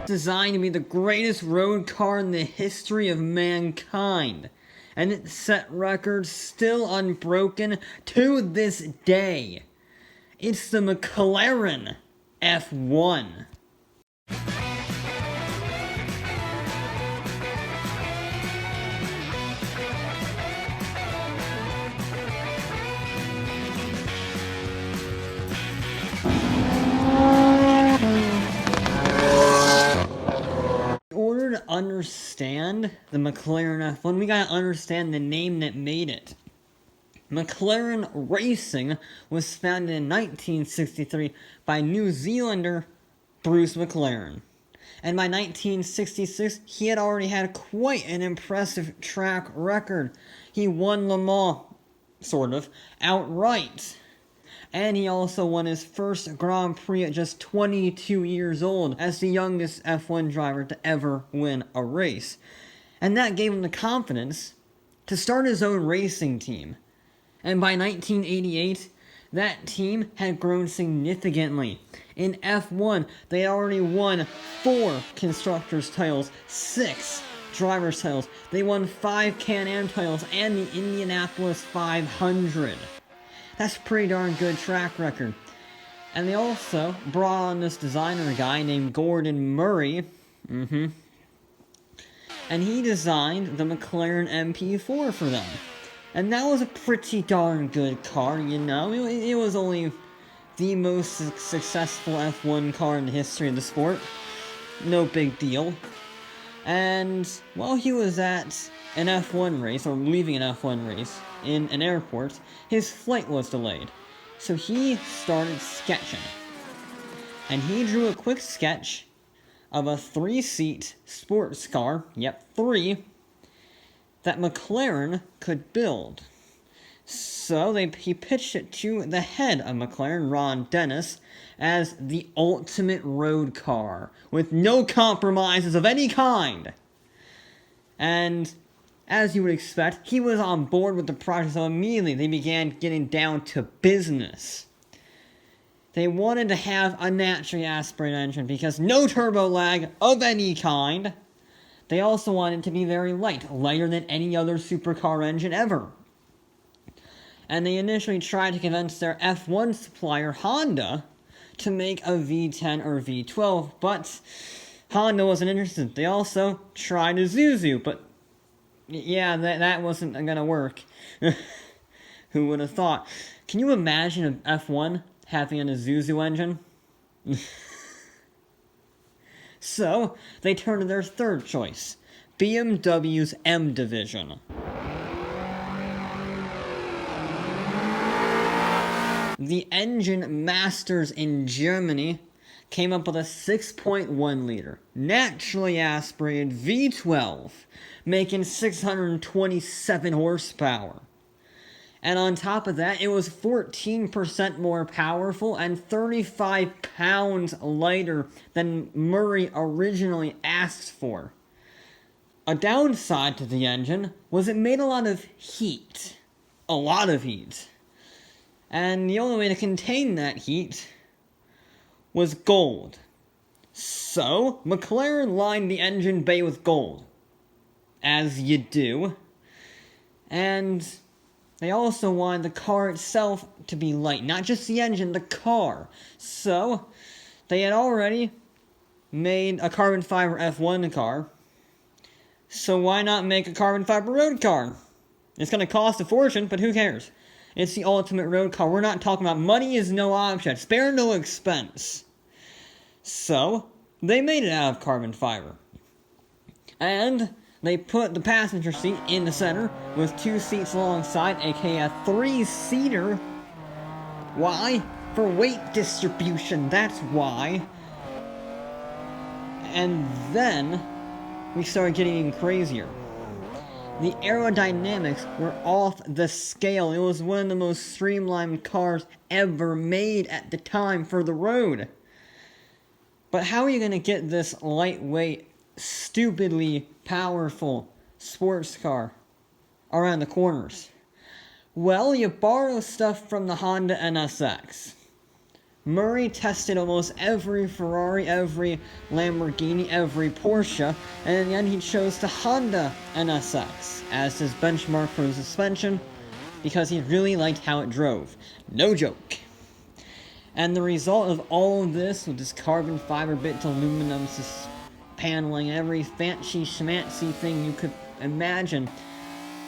Designed to be the greatest road car in the history of mankind. And it set records still unbroken to this day. It's the McLaren F1. In order to understand the McLaren F1, we gotta understand the name that made it. McLaren Racing was founded in 1963 by New Zealander Bruce McLaren. And by 1966, he had already had quite an impressive track record. He won Le Mans, sort of, outright. And he also won his first Grand Prix at just 22 years old as the youngest F1 driver to ever win a race. And that gave him the confidence to start his own racing team. And by 1988, that team had grown significantly. In F1, they had already won 4 Constructors' titles, 6 Drivers' titles. They won 5 Can-Am titles and the Indianapolis 500. That's a pretty darn good track record. And they also brought on this designer guy named Gordon Murray. And he designed the McLaren MP4 for them. And that was a pretty darn good car, you know. It was only the most successful F1 car in the history of the sport. No big deal. And while he was at an F1 race, or leaving an F1 race, in an airport, his flight was delayed. So he started sketching. And he drew a quick sketch of a 3-seat sports car, yep, 3, that McLaren could build. So he pitched it to the head of McLaren, Ron Dennis, as the ultimate road car, with no compromises of any kind. And as you would expect, he was on board with the project, so immediately they began getting down to business. They wanted to have a naturally aspirated engine because no turbo lag of any kind. They also wanted it to be very light, lighter than any other supercar engine ever. And they initially tried to convince their F1 supplier, Honda, to make a V10 or V12, but Honda wasn't interested. They also tried Isuzu, but yeah, that wasn't gonna work. Who would have thought? Can you imagine an F1 having an Isuzu engine? So, they turned to their third choice, BMW's M Division. The engine masters in Germany came up with a 6.1 liter, naturally aspirated V12, making 627 horsepower. And on top of that, it was 14% more powerful and 35 pounds lighter than Murray originally asked for. A downside to the engine was it made a lot of heat. A lot of heat. And the only way to contain that heat was gold. So, McLaren lined the engine bay with gold. As you do. And they also wanted the car itself to be light. Not just the engine, the car. So, they had already made a carbon fiber F1 car. So why not make a carbon fiber road car? It's going to cost a fortune, but who cares? It's the ultimate road car. We're not talking about money is no object. Spare no expense. So, they made it out of carbon fiber. And they put the passenger seat in the center with 2 seats alongside, aka a 3-seater. Why? For weight distribution, that's why. And then we started getting even crazier. The aerodynamics were off the scale. It was one of the most streamlined cars ever made at the time for the road. But how are you going to get this lightweight, stupidly powerful sports car around the corners? Well, you borrow stuff from the Honda NSX. Murray tested almost every Ferrari, every Lamborghini, every Porsche, and in the end he chose the Honda NSX as his benchmark for the suspension because he really liked how it drove. No joke. And the result of all of this, with this carbon fiber bit aluminum paneling, every fancy schmancy thing you could imagine,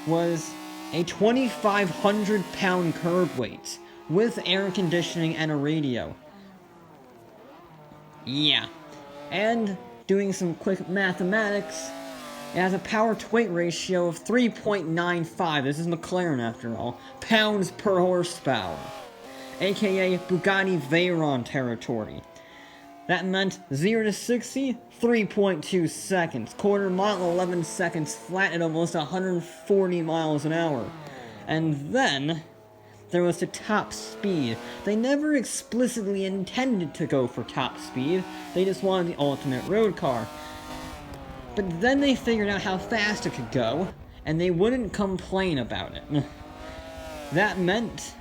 was a 2,500 pound curb weight with air conditioning and a radio. Yeah. And doing some quick mathematics, it has a power to weight ratio of 3.95, this is McLaren after all, pounds per horsepower, aka Bugatti Veyron territory. That meant 0 to 60, 3.2 seconds, quarter mile 11 seconds flat at almost 140 miles an hour. And then there was the top speed. They never explicitly intended to go for top speed, they just wanted the ultimate road car. But then they figured out how fast it could go, and they wouldn't complain about it. That meant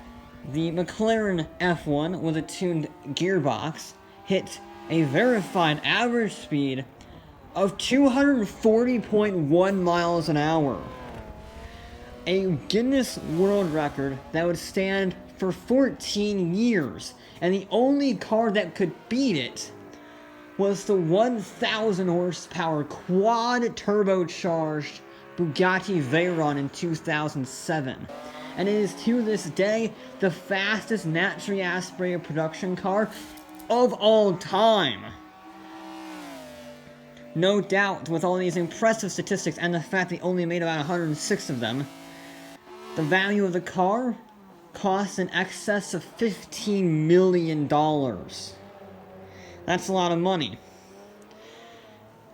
the McLaren F1 with a tuned gearbox hit a verified average speed of 240.1 miles an hour. A Guinness World Record that would stand for 14 years, and the only car that could beat it was the 1,000 horsepower quad turbocharged Bugatti Veyron in 2007. And it is to this day the fastest naturally aspirated production car of all time. No doubt, with all these impressive statistics and the fact they only made about 106 of them, the value of the car costs in excess of $15 million. That's a lot of money.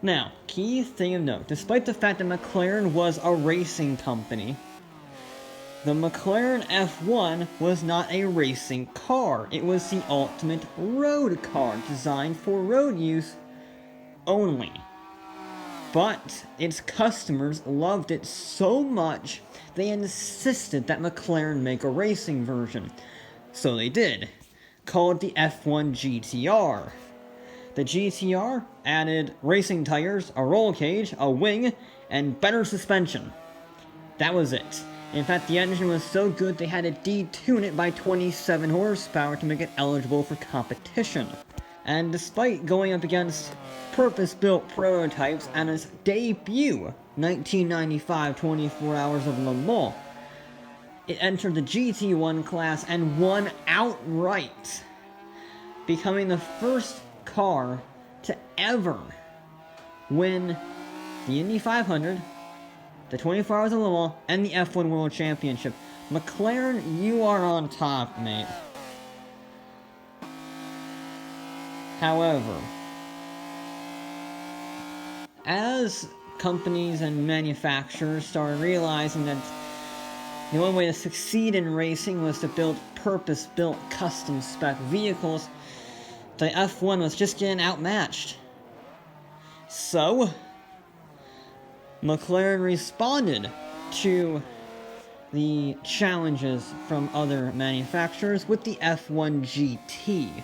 Now, key thing of note, despite the fact that McLaren was a racing company, the McLaren F1 was not a racing car. It was the ultimate road car, designed for road use only. But its customers loved it so much, they insisted that McLaren make a racing version. So they did, called the F1 GTR. The GTR added racing tires, a roll cage, a wing, and better suspension. That was it. In fact, the engine was so good they had to detune it by 27 horsepower to make it eligible for competition. And despite going up against purpose-built prototypes and its debut 1995 24 Hours of Le Mans, it entered the GT1 class and won outright, becoming the first car to ever win the Indy 500, the 24 Hours of Le Mans, and the F1 World Championship. McLaren, you are on top, mate. However, as companies and manufacturers started realizing that the only way to succeed in racing was to build purpose-built, custom-spec vehicles, the F1 was just getting outmatched. So, McLaren responded to the challenges from other manufacturers with the F1 GT.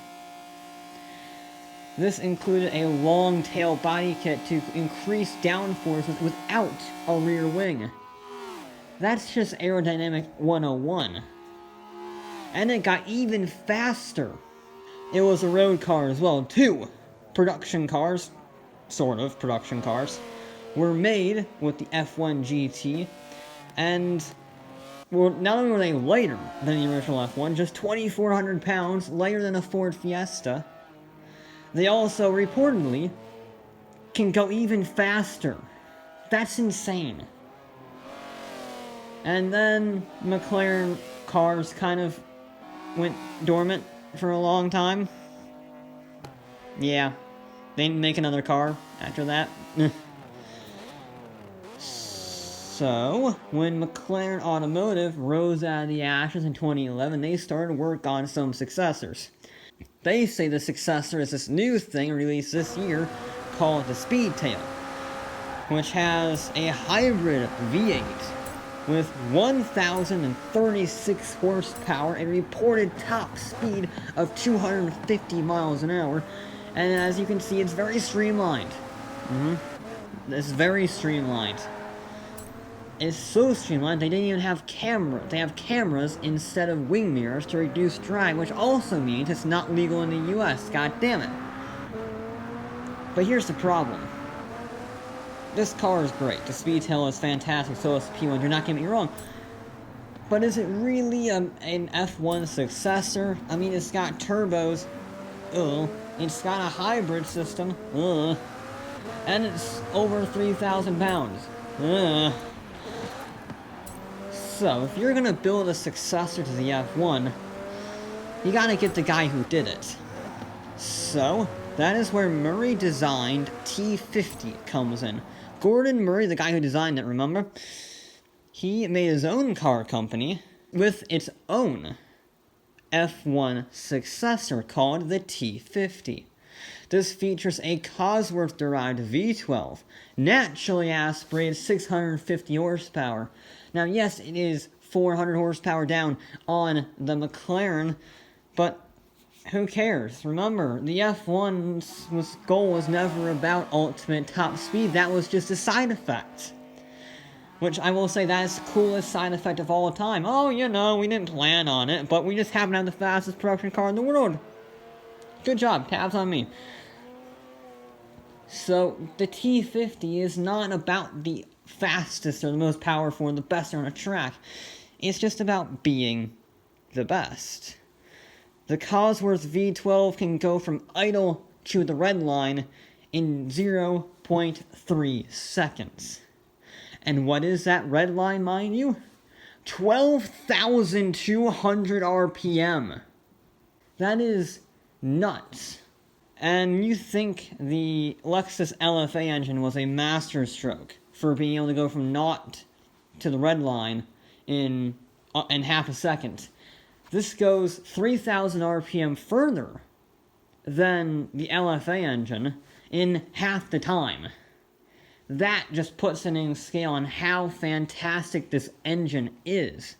This included a long-tail body kit to increase downforce without a rear wing. That's just aerodynamic 101. And it got even faster. It was a road car as well. 2 production cars, sort of production cars, were made with the F1 GT, and well, not only were they lighter than the original F1, just 2,400 pounds lighter than a Ford Fiesta, they also reportedly can go even faster. That's insane. And then McLaren cars kind of went dormant for a long time. Yeah, they didn't make another car after that. So, when McLaren Automotive rose out of the ashes in 2011, they started work on some successors. They say the successor is this new thing released this year called the Speedtail, which has a hybrid V8 with 1,036 horsepower, a reported top speed of 250 miles an hour, and as you can see, it's very streamlined. It's very streamlined. It's so streamlined, they didn't even have they have cameras instead of wing mirrors to reduce drag, which also means it's not legal in the US, god damn it. But here's the problem. This car is great, the Speedtail is fantastic, so is the P1, do not get me wrong. But is it really an F1 successor? I mean, it's got turbos, it's got a hybrid system, and it's over 3,000 pounds, So, if you're gonna build a successor to the F1, you gotta get the guy who did it. So, that is where Murray-designed T50 comes in. Gordon Murray, the guy who designed it, remember? He made his own car company with its own F1 successor called the T50. This features a Cosworth-derived V12, naturally aspirated 650 horsepower. Now, yes, it is 400 horsepower down on the McLaren, but who cares? Remember, the F1's goal was never about ultimate top speed. That was just a side effect. Which I will say, that is the coolest side effect of all time. Oh, you know, we didn't plan on it, but we just happen to have the fastest production car in the world. Good job, tabs on me. So, the T50 is not about the fastest or the most powerful or the best on a track. It's just about being the best. The Cosworth V12 can go from idle to the red line in 0.3 seconds. And what is that red line, mind you? 12,200 RPM. That is nuts. And you think the Lexus LFA engine was a masterstroke for being able to go from naught to the red line in half a second. This goes 3,000 RPM further than the LFA engine in half the time. That just puts it in scale on how fantastic this engine is.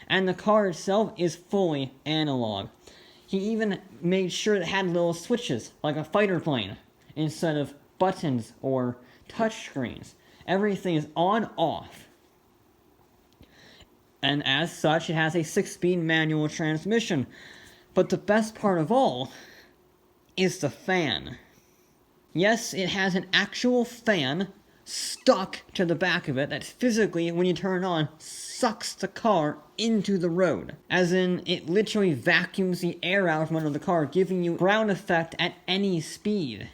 And the car itself is fully analog. He even made sure it had little switches, like a fighter plane, instead of buttons or touchscreens. Everything is on-off. And as such, it has a 6-speed manual transmission. But the best part of all is the fan. Yes, it has an actual fan stuck to the back of it that physically, when you turn it on, sucks the car into the road. As in, it literally vacuums the air out from under the car, giving you ground effect at any speed.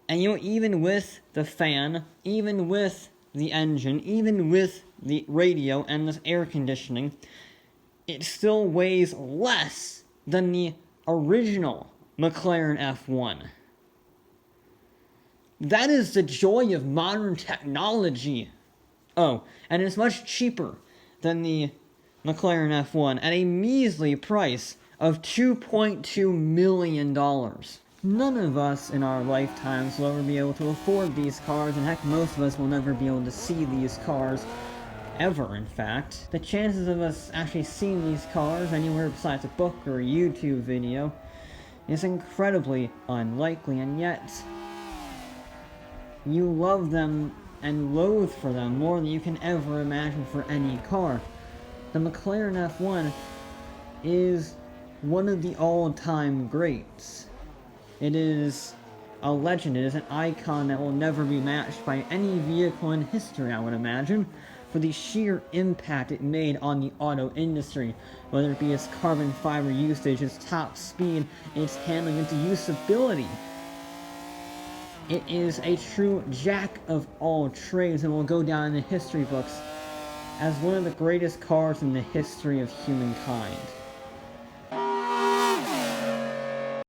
And you know, even with the fan, even with the engine, even with the radio and the air conditioning, it still weighs less than the original McLaren F1. That is the joy of modern technology. Oh, and it's much cheaper than the McLaren F1 at a measly price of $2.2 million. None of us in our lifetimes will ever be able to afford these cars, and heck, most of us will never be able to see these cars. Ever, in fact. The chances of us actually seeing these cars anywhere besides a book or a YouTube video is incredibly unlikely, and yet you love them and loathe for them more than you can ever imagine for any car. The McLaren F1 is one of the all-time greats. It is a legend, it is an icon that will never be matched by any vehicle in history, I would imagine, for the sheer impact it made on the auto industry, whether it be its carbon fiber usage, its top speed, its handling, its usability. It is a true jack of all trades and will go down in the history books as one of the greatest cars in the history of humankind.